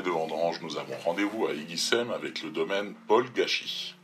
de vendange, nous avons rendez-vous à Iguissem avec le domaine Paul Gachy.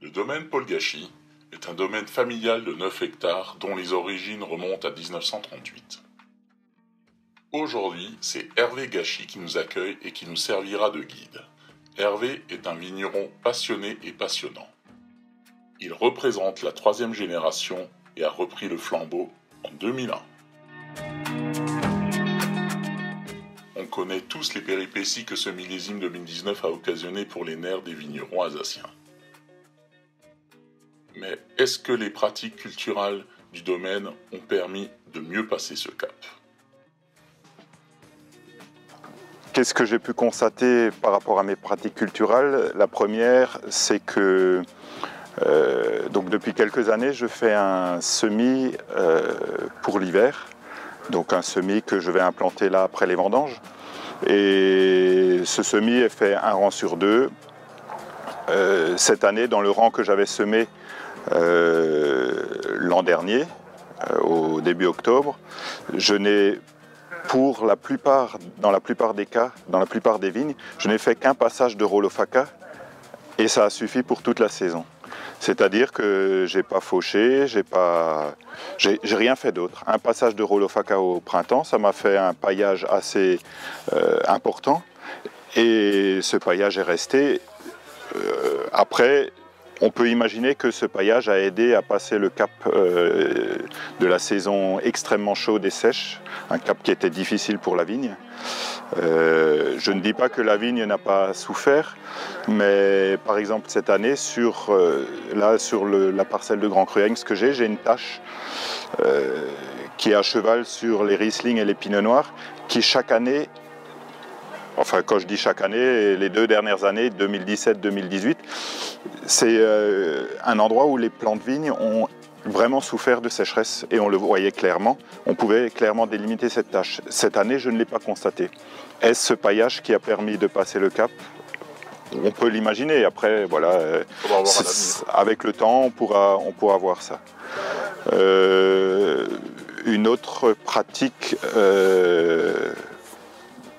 Le domaine Paul Gachy est un domaine familial de 9 hectares dont les origines remontent à 1938. Aujourd'hui, c'est Hervé Gachy qui nous accueille et qui nous servira de guide. Hervé est un vigneron passionné et passionnant. Il représente la 3e génération et a repris le flambeau en 2001. On connaît tous les péripéties que ce millésime 2019 a occasionné pour les nerfs des vignerons alsaciens. Mais est-ce que les pratiques culturelles du domaine ont permis de mieux passer ce cap ? Qu'est-ce que j'ai pu constater par rapport à mes pratiques culturelles ? La première, c'est que donc depuis quelques années, je fais un semis pour l'hiver. Donc un semis que je vais implanter là après les vendanges. Et ce semis est fait un rang sur 2. Cette année, dans le rang que j'avais semé l'an dernier, au début octobre, je n'ai dans la plupart des cas, dans la plupart des vignes, je n'ai fait qu'un passage de Rolofaka et ça a suffi pour toute la saison. C'est-à-dire que j'ai pas fauché, j'ai rien fait d'autre. Un passage de Rolofaka au printemps, ça m'a fait un paillage assez important et ce paillage est resté. Après, on peut imaginer que ce paillage a aidé à passer le cap de la saison extrêmement chaude et sèche, un cap qui était difficile pour la vigne. Je ne dis pas que la vigne n'a pas souffert, mais par exemple cette année, sur la parcelle de Grand Crueng, ce que j'ai une tache qui est à cheval sur les Riesling et les Pinot Noirs, qui chaque année, enfin quand je dis chaque année, les 2 dernières années, 2017-2018, c'est un endroit où les plants de vigne ont vraiment souffert de sécheresse et on le voyait clairement, on pouvait clairement délimiter cette tache. Cette année, je ne l'ai pas constaté. Est-ce ce paillage qui a permis de passer le cap ? On peut l'imaginer, après, voilà, avec le temps, on pourra voir ça. Une autre pratique,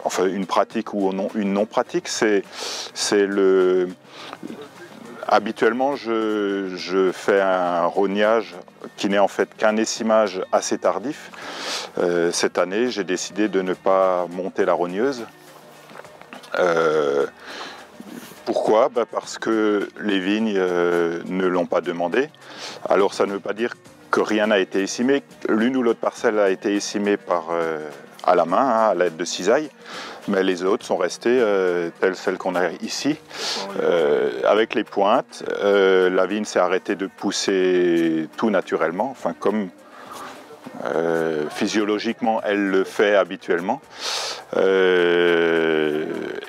enfin une pratique ou une non-pratique, c'est le... Habituellement, je fais un rognage qui n'est en fait qu'un essimage assez tardif. Cette année, j'ai décidé de ne pas monter la rogneuse. Pourquoi ? Parce que les vignes ne l'ont pas demandé. Alors ça ne veut pas dire que rien n'a été essimé. L'une ou l'autre parcelle a été essimée à la main, à l'aide de cisaille, mais les autres sont restées telles celles qu'on a ici. Avec les pointes, la vigne s'est arrêtée de pousser tout naturellement, enfin comme physiologiquement elle le fait habituellement.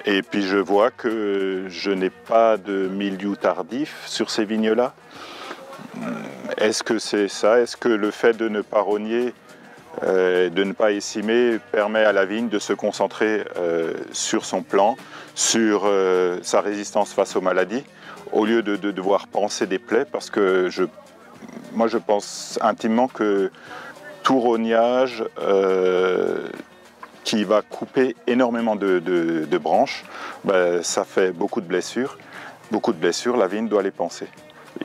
Et puis je vois que je n'ai pas de mildiou tardif sur ces vignes-là. Est-ce que c'est ça ? Est-ce que le fait de ne pas rogner, de ne pas essimer, permet à la vigne de se concentrer sur son plant, sur sa résistance face aux maladies, au lieu de devoir panser des plaies, parce que moi je pense intimement que tout rognage qui va couper énormément de branches, ça fait beaucoup de blessures. Beaucoup de blessures, la vigne doit les panser.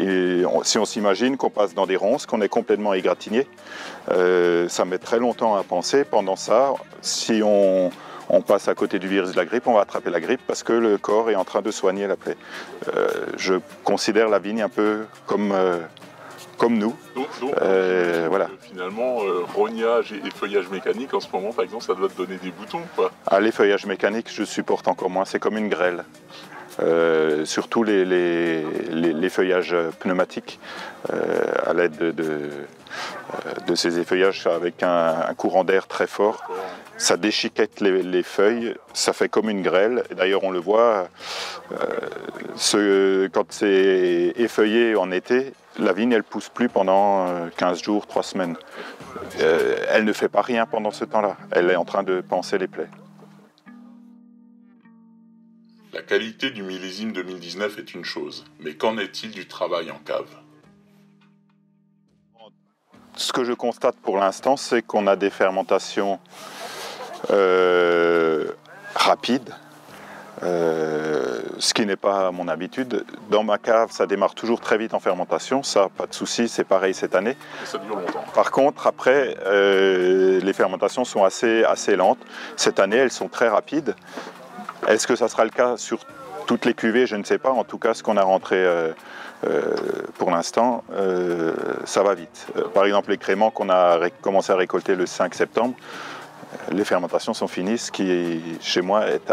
Et si on s'imagine qu'on passe dans des ronces, qu'on est complètement égratigné, ça met très longtemps à panser. Pendant ça, si on passe à côté du virus de la grippe, on va attraper la grippe parce que le corps est en train de soigner la plaie. Je considère la vigne un peu comme nous. Donc voilà. Finalement, rognage et feuillage mécanique, en ce moment, par exemple, ça doit te donner des boutons, quoi. Ah, les feuillages mécaniques, je supporte encore moins. C'est comme une grêle. Surtout les feuillages pneumatiques, à l'aide de ces effeuillages avec un courant d'air très fort. Ça déchiquette les feuilles, ça fait comme une grêle. D'ailleurs, on le voit, quand c'est effeuillé en été, la vigne, elle ne pousse plus pendant 15 jours, 3 semaines. Elle ne fait pas rien pendant ce temps-là. Elle est en train de panser les plaies. La qualité du millésime 2019 est une chose, mais qu'en est-il du travail en cave ? Ce que je constate pour l'instant, c'est qu'on a des fermentations rapides, ce qui n'est pas mon habitude. Dans ma cave, ça démarre toujours très vite en fermentation, ça, pas de souci, c'est pareil cette année. Et ça dure longtemps. Par contre, après, les fermentations sont assez lentes. Cette année, elles sont très rapides. Est-ce que ça sera le cas sur toutes les cuvées? Je ne sais pas. En tout cas, ce qu'on a rentré pour l'instant, ça va vite. Par exemple, les créments qu'on a commencé à récolter le 5 septembre, les fermentations sont finies, ce qui, chez moi, est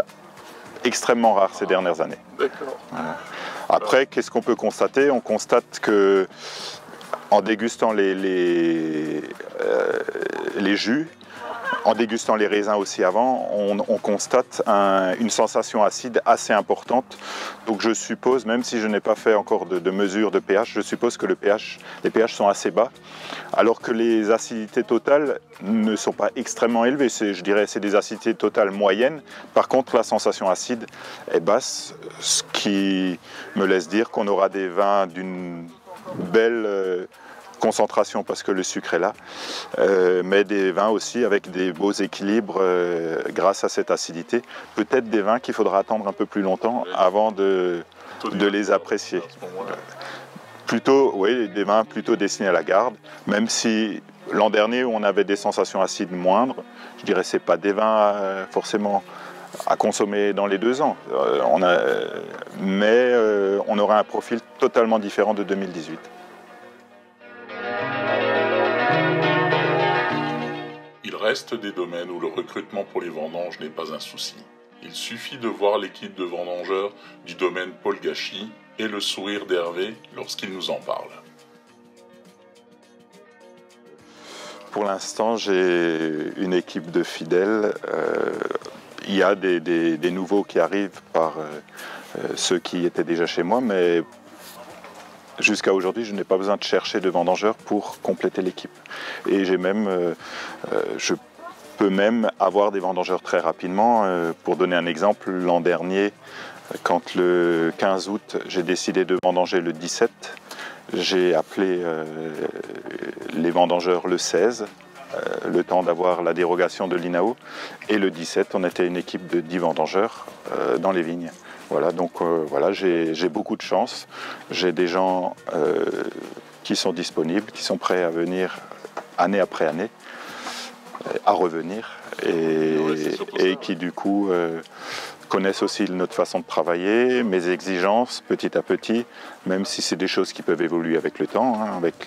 extrêmement rare ces dernières années. D'accord. Voilà. Après, qu'est-ce qu'on peut constater? On constate que, en dégustant les jus, en dégustant les raisins aussi avant, on constate une sensation acide assez importante. Donc je suppose, même si je n'ai pas fait encore de mesure de pH, je suppose que les pH sont assez bas, alors que les acidités totales ne sont pas extrêmement élevées. Je dirais que c'est des acidités totales moyennes. Par contre, la sensation acide est basse, ce qui me laisse dire qu'on aura des vins d'une belle concentration parce que le sucre est là, mais des vins aussi avec des beaux équilibres grâce à cette acidité. Peut-être des vins qu'il faudra attendre un peu plus longtemps avant de les apprécier. Plutôt, oui, des vins plutôt destinés à la garde, même si l'an dernier on avait des sensations acides moindres, je dirais que ce n'est pas des vins forcément à consommer dans les 2 ans, mais on aura un profil totalement différent de 2018. Il reste des domaines où le recrutement pour les vendanges n'est pas un souci. Il suffit de voir l'équipe de vendangeurs du domaine Paul Gachy et le sourire d'Hervé lorsqu'il nous en parle. Pour l'instant, j'ai une équipe de fidèles. Il y a des nouveaux qui arrivent par ceux qui étaient déjà chez moi, mais jusqu'à aujourd'hui, je n'ai pas besoin de chercher de vendangeurs pour compléter l'équipe. Et je peux même avoir des vendangeurs très rapidement. Pour donner un exemple, l'an dernier, quand le 15 août, j'ai décidé de vendanger le 17, j'ai appelé les vendangeurs le 16, le temps d'avoir la dérogation de l'INAO. Et le 17, on était une équipe de 10 vendangeurs dans les vignes. Voilà, donc voilà, j'ai beaucoup de chance. J'ai des gens qui sont disponibles, qui sont prêts à venir année après année, à revenir, et qui du coup connaissent aussi notre façon de travailler, mes exigences petit à petit, même si c'est des choses qui peuvent évoluer avec le temps, hein, avec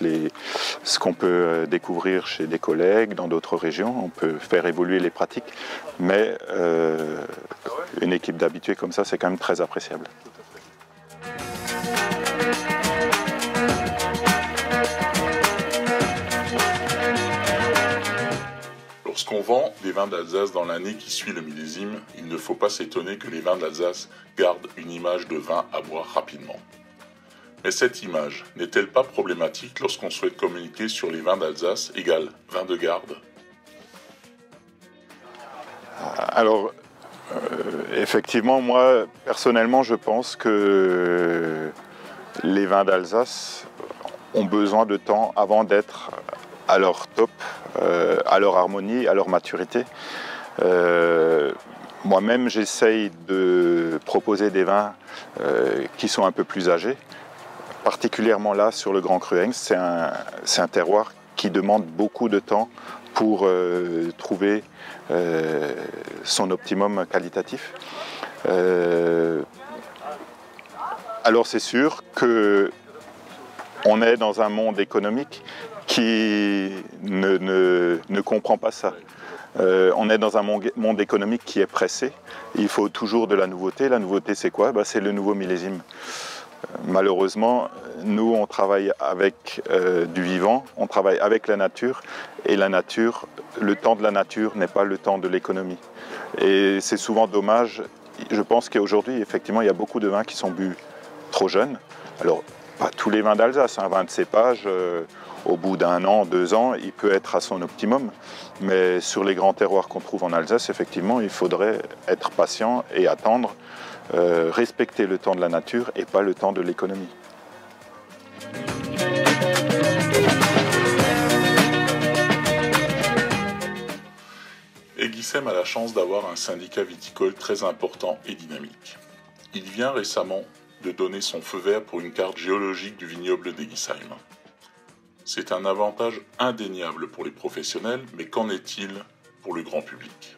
ce qu'on peut découvrir chez des collègues dans d'autres régions, on peut faire évoluer les pratiques, mais une équipe d'habitués comme ça, c'est quand même très appréciable. Lorsqu'on vend des vins d'Alsace dans l'année qui suit le millésime, il ne faut pas s'étonner que les vins d'Alsace gardent une image de vin à boire rapidement. Mais cette image n'est-elle pas problématique lorsqu'on souhaite communiquer sur les vins d'Alsace égale vin de garde? Alors, effectivement, moi, personnellement, je pense que les vins d'Alsace ont besoin de temps avant d'être à leur top, à leur harmonie, à leur maturité. Moi-même, j'essaye de proposer des vins qui sont un peu plus âgés. Particulièrement là, sur le Grand Cru Hengst, c'est un terroir qui demande beaucoup de temps pour trouver son optimum qualitatif. Alors c'est sûr qu'on est dans un monde économique qui ne comprend pas ça. On est dans un monde économique qui est pressé. Il faut toujours de la nouveauté. La nouveauté, c'est quoi? C'est le nouveau millésime. Malheureusement, nous, on travaille avec du vivant, on travaille avec la nature, et la nature, le temps de la nature n'est pas le temps de l'économie. Et c'est souvent dommage. Je pense qu'aujourd'hui, effectivement, il y a beaucoup de vins qui sont bu trop jeunes. Alors, pas tous les vins d'Alsace, un vin de cépage, au bout d'1 an, 2 ans, il peut être à son optimum. Mais sur les grands terroirs qu'on trouve en Alsace, effectivement, il faudrait être patient et attendre, respecter le temps de la nature et pas le temps de l'économie. Et l'ICEM a la chance d'avoir un syndicat viticole très important et dynamique. Il vient récemment de donner son feu vert pour une carte géologique du vignoble d'Eguisheim. C'est un avantage indéniable pour les professionnels, mais qu'en est-il pour le grand public ?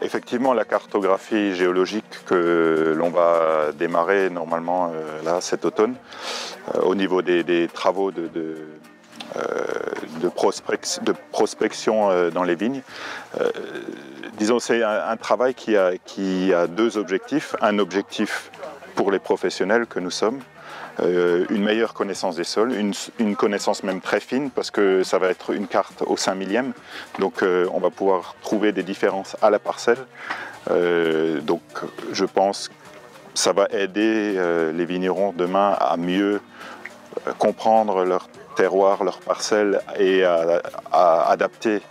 Effectivement, la cartographie géologique que l'on va démarrer normalement là cet automne, au niveau des travaux de prospection dans les vignes, disons c'est un travail qui a deux objectifs. Un objectif pour les professionnels que nous sommes, une meilleure connaissance des sols, une connaissance même très fine parce que ça va être une carte au 5 millième, donc on va pouvoir trouver des différences à la parcelle. Donc je pense que ça va aider les vignerons demain à mieux comprendre leur terroir, leur parcelle et à adapter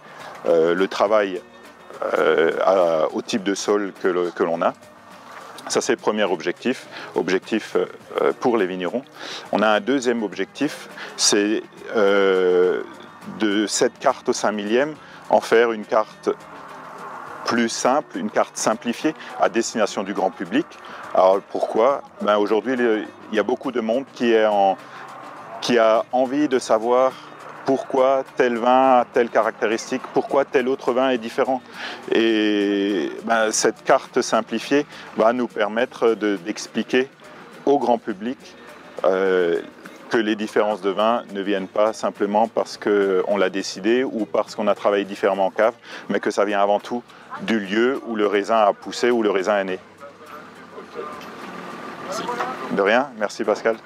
le travail au type de sol que l'on a. Ça, c'est le premier objectif pour les vignerons. On a un deuxième objectif, c'est de cette carte au 5 millième, en faire une carte plus simple, une carte simplifiée à destination du grand public. Alors pourquoi ? Aujourd'hui, il y a beaucoup de monde qui a envie de savoir pourquoi tel vin a telle caractéristique, pourquoi tel autre vin est différent. Et cette carte simplifiée va nous permettre d'expliquer au grand public que les différences de vin ne viennent pas simplement parce qu'on l'a décidé ou parce qu'on a travaillé différemment en cave, mais que ça vient avant tout du lieu où le raisin a poussé, où le raisin est né. Merci. De rien, merci Pascal.